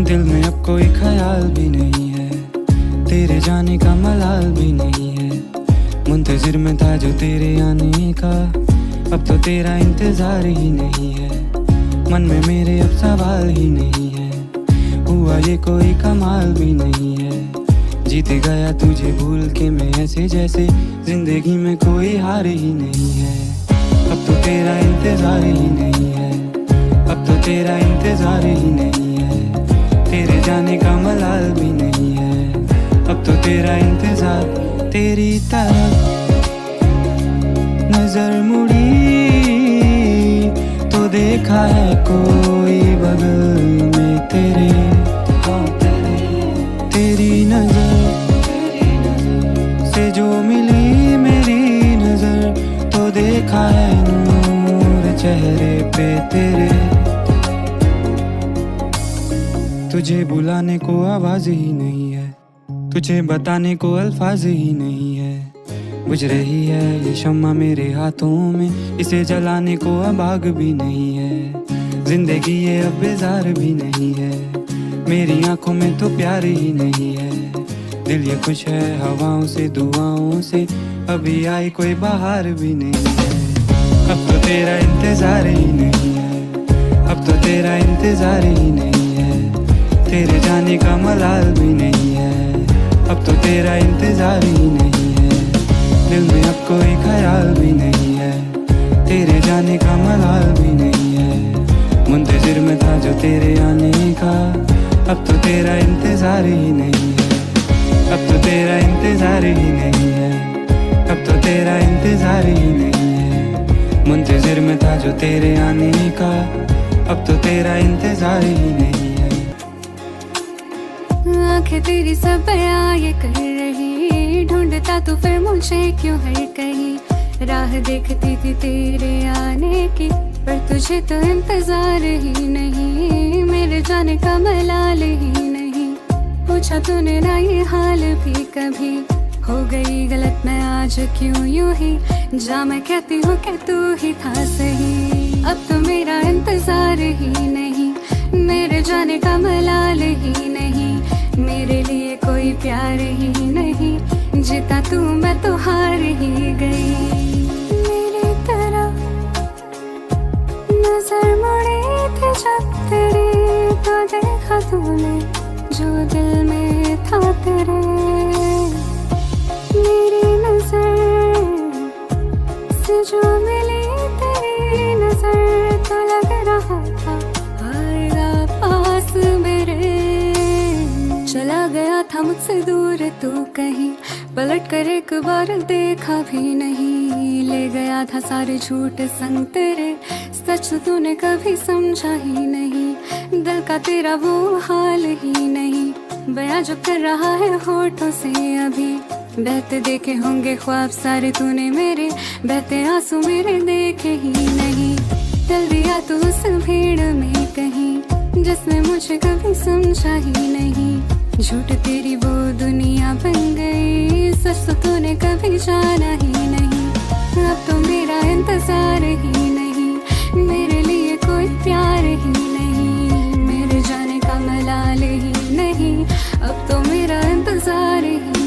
दिल में अब कोई ख्याल भी नहीं है, तेरे जाने का मलाल भी नहीं है। मुंतजिर में था जो तेरे आने का, अब तो तेरा इंतजार ही नहीं है। मन में मेरे अब सवाल ही नहीं है, हुआ ये कोई कमाल भी नहीं है। जीत गया तुझे भूल के मैं ऐसे जैसे जिंदगी में कोई हार ही नहीं है। अब तो तेरा इंतजार ही नहीं है, अब तो तेरा इंतजार ही नहीं है। तेरे जाने का मलाल भी नहीं है, अब तो तेरा इंतजार। तेरी तरफ नजर मुड़ी तो देखा है कोई बगल में तेरे। तेरी नजर से जो मिली मेरी नजर तो देखा है नूर चेहरे पे तेरे। तुझे बुलाने को आवाज ही नहीं है, तुझे बताने को अल्फाज ही नहीं है। बुझ रही है ये शम्मा मेरे हाथों में, इसे जलाने को अब आग भी नहीं है। जिंदगी ये अब बेजार भी नहीं है, मेरी आंखों में तो प्यार ही नहीं है। दिल ये खुश है हवाओं से दुआओं से, अभी आई कोई बहार भी नहीं है। अब तो तेरा इंतजार ही नहीं है, अब तो तेरा इंतजार ही नहीं है। तेरे जाने का मलाल भी नहीं है, अब तो तेरा इंतजार ही नहीं है। दिल में अब कोई ख्याल भी नहीं है, तेरे जाने का मलाल भी नहीं है। मुंतजिर में था जो तेरे आने का, अब तो तेरा इंतजार ही नहीं है, अब तो तेरा इंतजार ही नहीं है, अब तो तेरा इंतजार ही नहीं है। मुंतजिर में था जो तेरे आने का, अब तो तेरा इंतजार ही नहीं है। आंखें तेरी सब बयां ये कर रही, ढूंढता तो फिर मुझे क्यों हर कहीं। राह देखती थी तेरे आने की, पर तुझे तो इंतजार ही नहीं, मेरे जाने का मलाल ही नहीं। पूछा तूने ना ये हाल भी कभी, हो गई गलत मैं आज क्यों यूं ही। जा मैं कहती हूँ कि तू ही था सही, अब तो मेरा इंतजार ही नहीं, मेरे जाने का मलाल ही नहीं। मेरे लिए कोई प्यार ही नहीं, जीता तू मैं तो हार ही गई। मेरी तरफ नजर मुड़ी थी जब तेरी, तो देखा तूने जो दिल में था तेरे। मेरी नजर से जो मिली तेरी नजर, तो लग रहा था आएगा पास मेरे। चला गया था मुझसे दूर तू कहीं, पलट कर एक बार देखा भी नहीं। ले गया था सारे झूठ संग तेरे, सच तो तूने कभी समझा ही नहीं। दिल का तेरा वो हाल ही नहीं, बयां जो कर रहा है होठों से अभी। बहते देखे होंगे ख्वाब सारे तूने मेरे, बहते आंसू मेरे देखे ही नहीं। चल दिया तू उस भीड़ में कहीं, जिसने मुझे कभी समझा ही नहीं। झूठ तेरी वो दुनिया बन गई, सच तो तूने कभी जाना ही नहीं। अब तो मेरा इंतजार ही नहीं, मेरे लिए कोई प्यार ही नहीं, मेरे जाने का मलाल ही नहीं। अब तो मेरा इंतजार ही